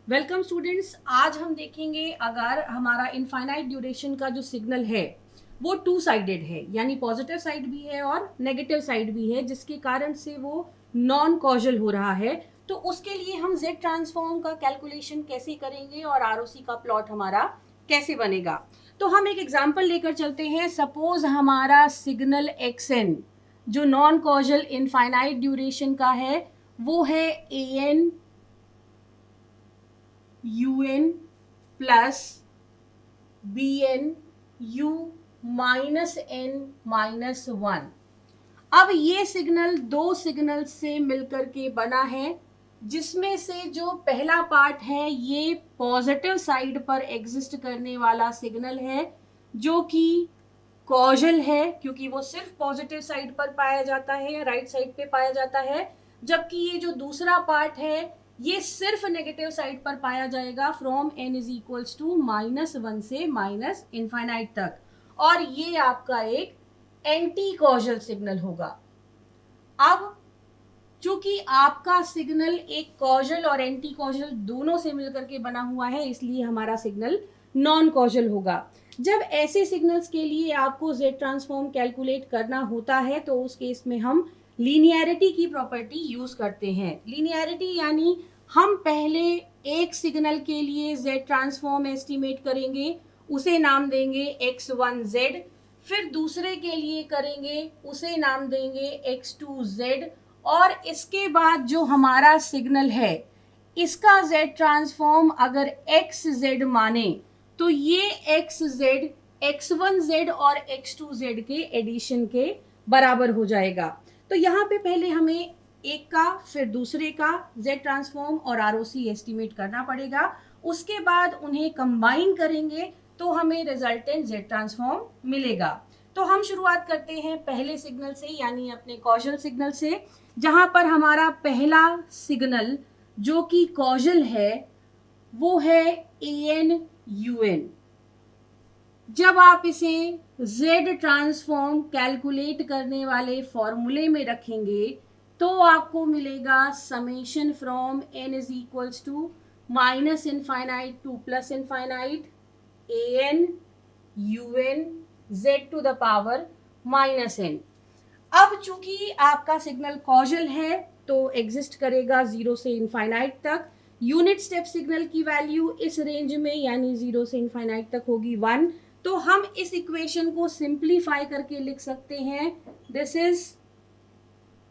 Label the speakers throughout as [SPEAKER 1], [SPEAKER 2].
[SPEAKER 1] Welcome students. आज हम देखेंगे अगर हमारा इनफाइनाइट ड्यूरेशन का जो सिग्नल है वो टू साइडेड है, यानी पॉजिटिव साइड भी है और नेगेटिव साइड भी है, जिसके कारण से वो नॉन कॉजल हो रहा है। तो उसके लिए हम जेड ट्रांसफॉर्म का कैलकुलेशन कैसे करेंगे और आरओसी का प्लॉट हमारा कैसे बनेगा। तो हम एक एग्जांपल लेकर चलते हैं। सपोज हमारा सिग्नल एक्सएन जो नॉन कॉजल इनफाइनाइट ड्यूरेशन का है वो है a n UN plus BN U minus N minus 1। अब ये सिग्नल दो सिग्नल से मिलकर के बना है, जिसमें से जो पहला पार्ट है ये पॉजिटिव साइड पर एग्जिस्ट करने वाला सिग्नल है जो कि कॉजल है, क्योंकि वो सिर्फ पॉजिटिव साइड पर पाया जाता है या राइट साइड पे पाया जाता है। जबकि ये जो दूसरा पार्ट है ये सिर्फ नेगेटिव साइड पर पाया जाएगा from n is equals to -1 से -इनफाइनाइट तक, और ये आपका एक एंटी कॉजल सिग्नल होगा। अब चूंकि आपका सिग्नल एक कॉजल और एंटी कॉजल दोनों से मिलकर के बना हुआ है, इसलिए हमारा सिग्नल नॉन कॉजल होगा। जब ऐसे सिग्नल्स के लिए आपको जेड ट्रांसफॉर्म कैलकुलेट करना होता है तो उस केस में हम लीनियरिटी की प्रॉपर्टी यूज करते हैं। लीनियरिटी यानी हम पहले एक सिग्नल के लिए जेड ट्रांसफॉर्म एस्टिमेट करेंगे, उसे नाम देंगे x1z, फिर दूसरे के लिए करेंगे, उसे नाम देंगे x2z, और इसके बाद जो हमारा सिग्नल है इसका जेड ट्रांसफॉर्म अगर xz माने तो ये xz x1z और x2z के एडिशन के बराबर हो जाएगा। तो यहाँ पे पहले हमें एक का फिर दूसरे का जेड ट्रांसफॉर्म और आरओसी एस्टिमेट करना पड़ेगा, उसके बाद उन्हें कंबाइन करेंगे तो हमें रिजल्टेंट जेड ट्रांसफॉर्म मिलेगा। तो हम शुरुआत करते हैं पहले सिग्नल से, यानी अपने कॉजल सिग्नल से, जहां पर हमारा पहला सिग्नल जो कि कॉजल है वो है AN UN। जब आप इसे जेड ट्रांसफॉर्म कैलकुलेट करने वाले फॉर्मूले में रखेंगे तो आपको मिलेगा summation from n is equals to -infinite to +infinite AN UN z to the power -n। अब चूंकि आपका सिग्नल कॉजल है तो एग्जिस्ट करेगा 0 से इनफाइनाइट तक। यूनिट स्टेप सिग्नल की वैल्यू इस रेंज में यानी 0 से इनफाइनाइट तक होगी 1। तो हम इस इक्वेशन को सिंप्लीफाई करके लिख सकते हैं, this is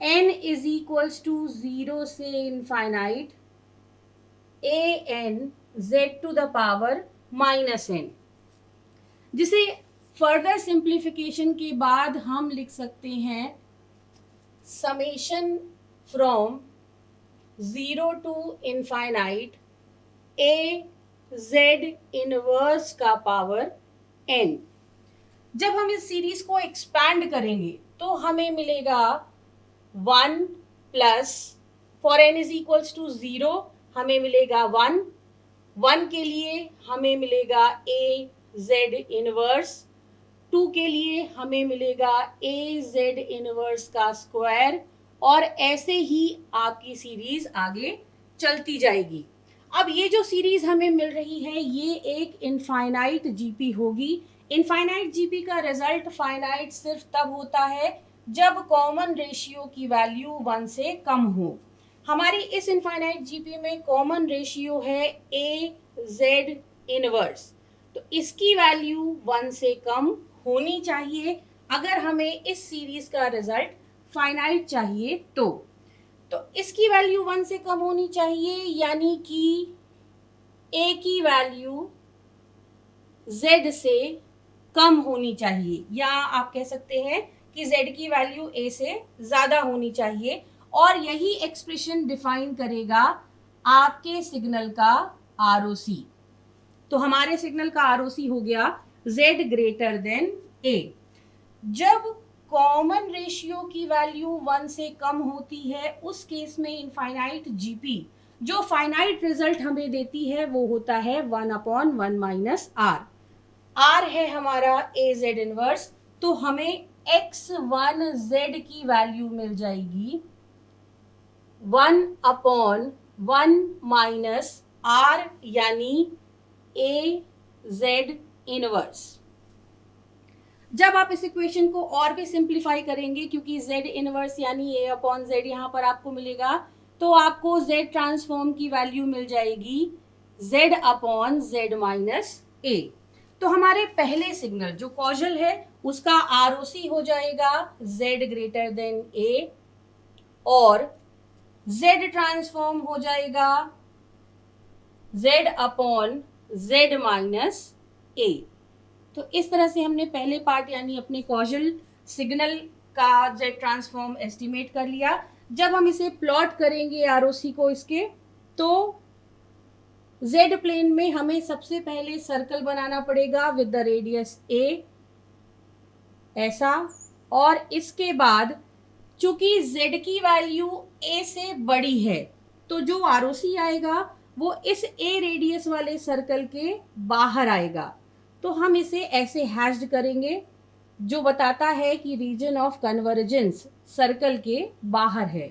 [SPEAKER 1] n is equals to 0 से infinite AN z to the power -n, जिसे फर्दर सिंप्लीफिकेशन के बाद हम लिख सकते हैं summation from 0 to infinite AZ inverse का पावर n। जब हम इस सीरीज को एक्सपैंड करेंगे तो हमें मिलेगा 1 plus, for n is equals to 0 हमें मिलेगा 1 के लिए हमें मिलेगा AZ इनवर्स, 2 के लिए हमें मिलेगा AZ इनवर्स का स्क्वायर, और ऐसे ही आपकी सीरीज आगे चलती जाएगी। अब ये जो सीरीज हमें मिल रही है ये एक इनफाइनाइट जीपी होगी। इनफाइनाइट जीपी का रिजल्ट फाइनाइट सिर्फ तब होता है जब कॉमन रेशियो की वैल्यू 1 से कम हो। हमारी इस इनफाइनाइट जीपी में कॉमन रेशियो है AZ इनवर्स, तो इसकी वैल्यू 1 से कम होनी चाहिए अगर हमें इस सीरीज का रिजल्ट फाइनाइट चाहिए। तो इसकी वैल्यू 1 से कम होनी चाहिए, यानी कि a की वैल्यू z से कम होनी चाहिए, या आप कह सकते हैं कि z की वैल्यू a से ज्यादा होनी चाहिए, और यही एक्सप्रेशन डिफाइन करेगा आपके सिग्नल का आरओसी। तो हमारे सिग्नल का आरओसी हो गया z ग्रेटर देन a। जब कॉमन रेशियो की वैल्यू 1 से कम होती है उस केस में इनफाइनाइट जीपी जो फाइनाइट रिजल्ट हमें देती है वो होता है 1/1 माइनस r। r है हमारा AZ इनवर्स, तो हमें x1z की वैल्यू मिल जाएगी 1/1 माइनस आर यानी ए जेड इनवर्स। जब आप इस इक्वेशन को और भी सिंप्लीफाई करेंगे, क्योंकि z इनवर्स यानी a अपॉन z यहाँ पर आपको मिलेगा, तो आपको z ट्रांसफॉर्म की वैल्यू मिल जाएगी z upon z minus a। तो हमारे पहले सिग्नल जो कॉजल है उसका ROC हो जाएगा z ग्रेटर देन a, और z ट्रांसफॉर्म हो जाएगा z upon z minus a। तो इस तरह से हमने पहले पार्ट यानी अपने कॉजल सिग्नल का z ट्रांसफॉर्म एस्टिमेट कर लिया। जब हम इसे प्लॉट करेंगे ROC को इसके, तो z प्लेन में हमें सबसे पहले सर्कल बनाना पड़ेगा विद द रेडियस a, ऐसा, और इसके बाद चूंकि z की वैल्यू a से बड़ी है तो जो ROC आएगा वो इस a रेडियस वाले सर्कल के बाहर आएगा। तो हम इसे ऐसे हैश्ड करेंगे जो बताता है कि रीजन ऑफ कन्वर्जेंस सर्कल के बाहर है।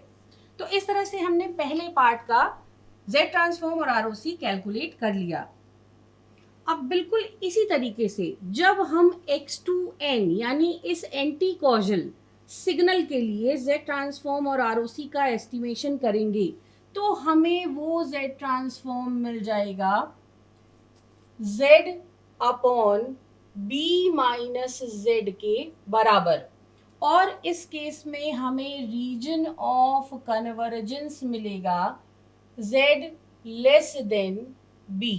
[SPEAKER 1] तो इस तरह से हमने पहले पार्ट का z ट्रांसफॉर्म और ROC कैलकुलेट कर लिया। अब बिल्कुल इसी तरीके से जब हम x2n यानी इस एंटी कॉजल सिग्नल के लिए z ट्रांसफॉर्म और ROC का एस्टिमेशन करेंगे, तो हमें वो z ट्रांसफॉर्म मिल जाएगा z upon b minus z के बराबर, और इस केस में हमें रीजन ऑफ कन्वर्जेंस मिलेगा z लेस देन b,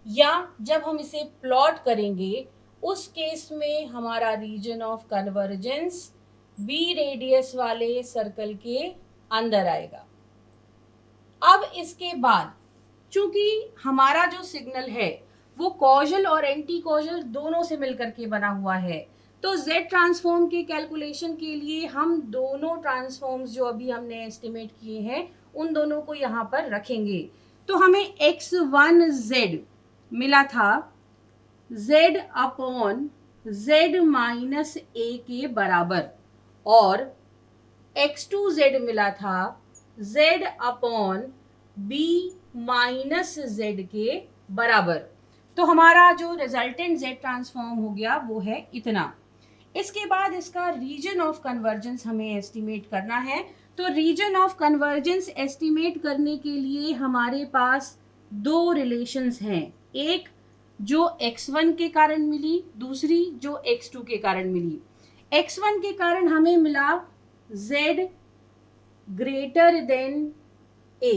[SPEAKER 1] या जब हम इसे प्लॉट करेंगे उस केस में हमारा region of convergence b radius वाले सर्कल के अंदर आएगा। अब इसके बाद चूंकि हमारा जो सिग्नल है वो कॉजल और एंटी कॉजल दोनों से मिलकर के बना हुआ है, तो z ट्रांसफॉर्म के कैलकुलेशन के लिए हम दोनों ट्रांसफॉर्म्स जो अभी हमने एस्टिमेट किए हैं उन दोनों को यहाँ पर रखेंगे। तो हमें x1z मिला था z upon z minus a के बराबर, और x2z मिला था z upon b minus z के बराबर। तो हमारा जो रिजल्टेंट z ट्रांसफॉर्म हो गया वो है इतना। इसके बाद इसका रीजन ऑफ कन्वर्जेंस हमें एस्टिमेट करना है। तो रीजन ऑफ कन्वर्जेंस एस्टिमेट करने के लिए हमारे पास दो रिलेशंस हैं, एक जो x1 के कारण मिली, दूसरी जो x2 के कारण मिली। x1 के कारण हमें मिला z ग्रेटर देन a,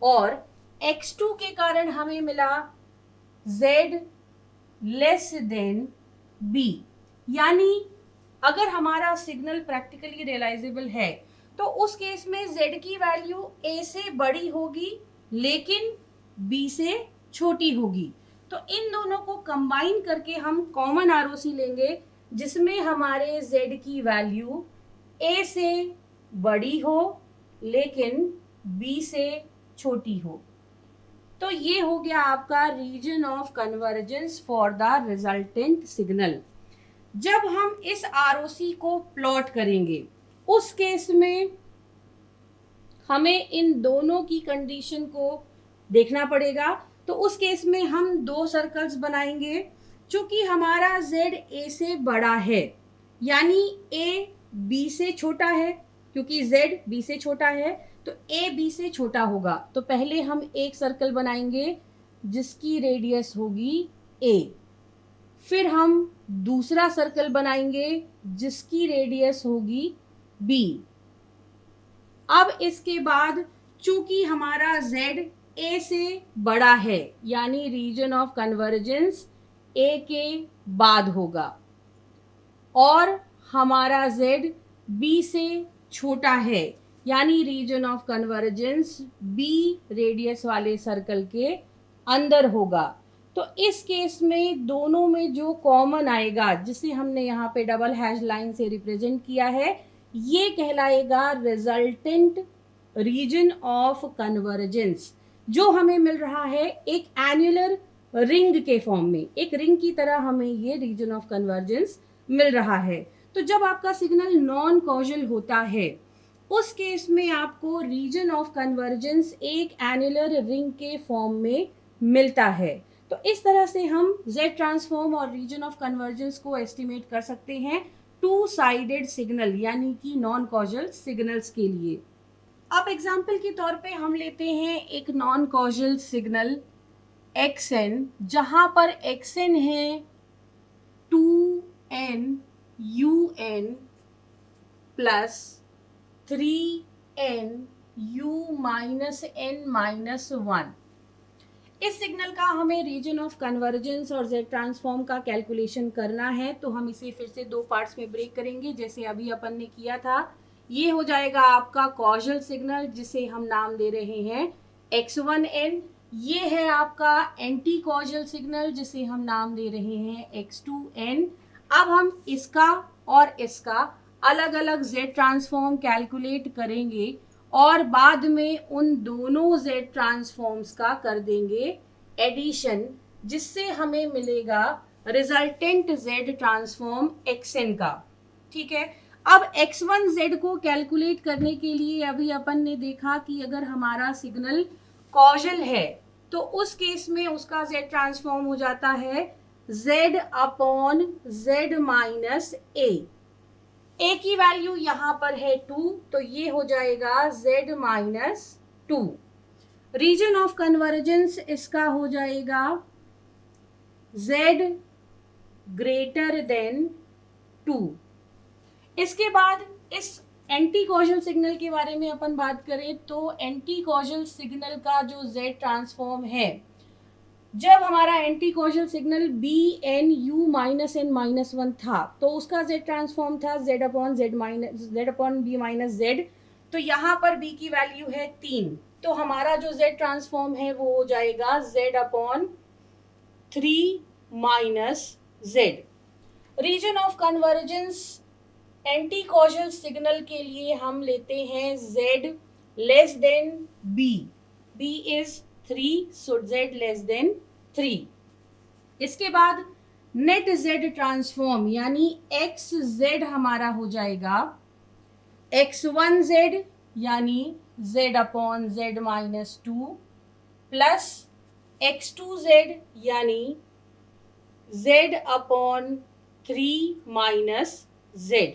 [SPEAKER 1] और x2 के कारण हमें मिला z लेस देन b। यानी अगर हमारा सिग्नल प्रैक्टिकली रियलाइजेबल है तो उस केस में z की वैल्यू a से बड़ी होगी लेकिन b से छोटी होगी। तो इन दोनों को कंबाइन करके हम कॉमन ROC लेंगे जिसमें हमारे z की वैल्यू a से बड़ी हो लेकिन b से छोटी हो। तो ये हो गया आपका region of convergence for the resultant signal. जब हम इस ROC को प्लॉट करेंगे उस केस में हमें इन दोनों की कंडीशन को देखना पड़ेगा। तो उस केस में हम दो सर्कल्स बनाएंगे। चूंकि हमारा z a से बड़ा है यानी a b से छोटा है, क्योंकि z b से छोटा है तो a b से छोटा होगा। तो पहले हम एक सर्कल बनाएंगे जिसकी रेडियस होगी a, फिर हम दूसरा सर्कल बनाएंगे जिसकी रेडियस होगी b। अब इसके बाद चूंकि हमारा z a से बड़ा है यानी रीजन ऑफ कन्वर्जेंस a के बाद होगा, और हमारा z b से छोटा है यानी region of convergence b radius वाले सर्कल के अंदर होगा। तो इस केस में दोनों में जो कॉमन आएगा जिसे हमने यहाँ पे डबल हैश लाइन से रिप्रेजेंट किया है ये कहलाएगा रिजल्टेंट रीजन ऑफ कन्वर्जेंस, जो हमें मिल रहा है एक एन्युलर रिंग के फॉर्म में। एक रिंग की तरह हमें ये रीजन ऑफ कन्वर्जेंस मिल रहा है। तो जब आपका सिग्नल नॉन कॉजल होता है उस केस में आपको रीजन ऑफ कन्वर्जेंस एक एनुलर रिंग के फॉर्म में मिलता है। तो इस तरह से हम Z ट्रांसफॉर्म और रीजन ऑफ कन्वर्जेंस को एस्टिमेट कर सकते हैं टू साइडेड सिग्नल यानी कि नॉन कॉजल सिग्नल्स के लिए। अब एग्जाम्पल के तौर पे हम लेते हैं एक नॉन कॉजल सिग्नल xn, जहां पर xn है 2n un plus 3n u minus n minus 1। इस सिग्नल का हमें रीजन ऑफ कन्वर्जेंस और Z ट्रांसफॉर्म का कैलकुलेशन करना है, तो हम इसे फिर से दो पार्ट्स में ब्रेक करेंगे जैसे अभी अपन ने किया था। ये हो जाएगा आपका कॉजल सिग्नल जिसे हम नाम दे रहे हैं x1n। ये है आपका एंटी कॉजल सिग्नल जिसे हम नाम दे रहे हैं x2n। अब हम इसका और इसका अलग अलग Z ट्रांसफॉर्म कैलकुलेट करेंगे और बाद में उन दोनों Z ट्रांसफॉर्म्स का कर देंगे एडिशन, जिससे हमें मिलेगा रिजल्टेंट Z ट्रांसफॉर्म xn का। ठीक है, अब x1z को कैलकुलेट करने के लिए अभी अपन ने देखा कि अगर हमारा सिग्नल कॉजल है तो उस केस में उसका Z ट्रांसफॉर्म हो जाता है Z upon Z minus a की वैल्यू यहां पर है 2, तो ये हो जाएगा Z minus 2। Region of convergence इसका हो जाएगा Z ग्रेटर देन 2। इसके बाद इस एंटी कॉजल सिग्नल के बारे में अपन बात करें तो एंटी कॉजल सिग्नल का जो Z ट्रांसफॉर्म है, जब हमारा anti causal signal bn u minus n minus 1 था तो उसका Z ट्रांसफॉर्म था Z upon b minus z। तो यहाँ पर b की वैल्यू है 3, तो हमारा जो Z ट्रांसफॉर्म है वो हो जाएगा Z upon 3 minus z। Region of convergence anti causal signal के लिए हम लेते हैं Z less than b, b is 3, so Z less than 3। इसके बाद नेट Z ट्रांसफॉर्म यानी xz हमारा हो जाएगा x1z यानी Z upon Z minus 2 plus x2z यानी Z अपॉन 3 माइनस z।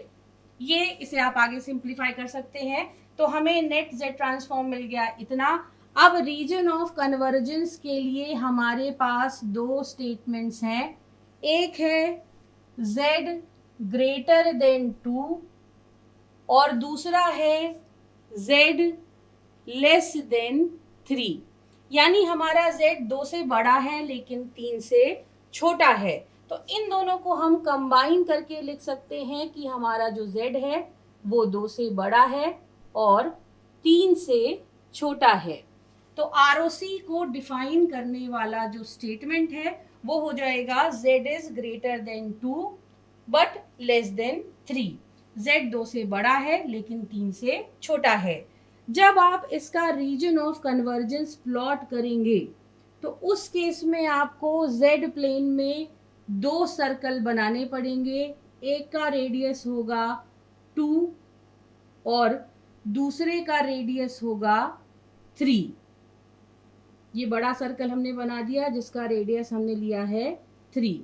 [SPEAKER 1] ये इसे आप आगे सिंप्लीफाई कर सकते हैं, तो हमें नेट Z ट्रांसफॉर्म मिल गया इतना। अब रीजन ऑफ कन्वर्जेंस के लिए हमारे पास दो स्टेटमेंट्स हैं, एक है Z ग्रेटर देन 2 और दूसरा है Z लेस देन 3। यानी हमारा Z 2 से बड़ा है लेकिन 3 से छोटा है, तो इन दोनों को हम कंबाइन करके लिख सकते हैं कि हमारा जो Z है वो 2 से बड़ा है और 3 से छोटा है। तो ROC को डिफाइन करने वाला जो स्टेटमेंट है वो हो जाएगा Z is greater than 2 but less than 3। Z 2 से बड़ा है लेकिन 3 से छोटा है। जब आप इसका रीजन ऑफ कन्वर्जेंस प्लॉट करेंगे तो उस केस में आपको Z प्लेन में दो सर्कल बनाने पड़ेंगे, एक का रेडियस होगा 2 और दूसरे का रेडियस होगा 3। ये बड़ा सर्कल हमने बना दिया जिसका रेडियस हमने लिया है 3।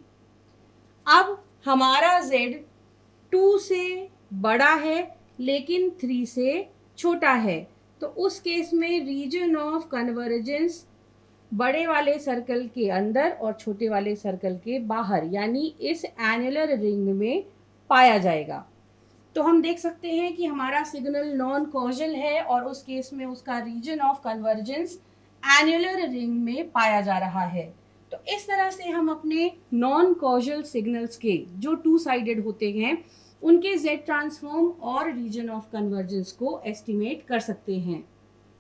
[SPEAKER 1] अब हमारा Z 2 से बड़ा है लेकिन 3 से छोटा है, तो उस केस में रीजन ऑफ कन्वर्जेंस बड़े वाले सर्कल के अंदर और छोटे वाले सर्कल के बाहर यानी इस एनुलर रिंग में पाया जाएगा। तो हम देख सकते हैं कि हमारा सिग्नल नॉन कॉजल है और उस केस में उसका region of convergence annular ring में पाया जा रहा है। तो इस तरह से हम अपने नॉन कॉजल सिग्नल्स के जो टू साइडेड होते हैं उनके Z ट्रांसफॉर्म और रीजन ऑफ कन्वर्जेंस को एस्टिमेट कर सकते हैं।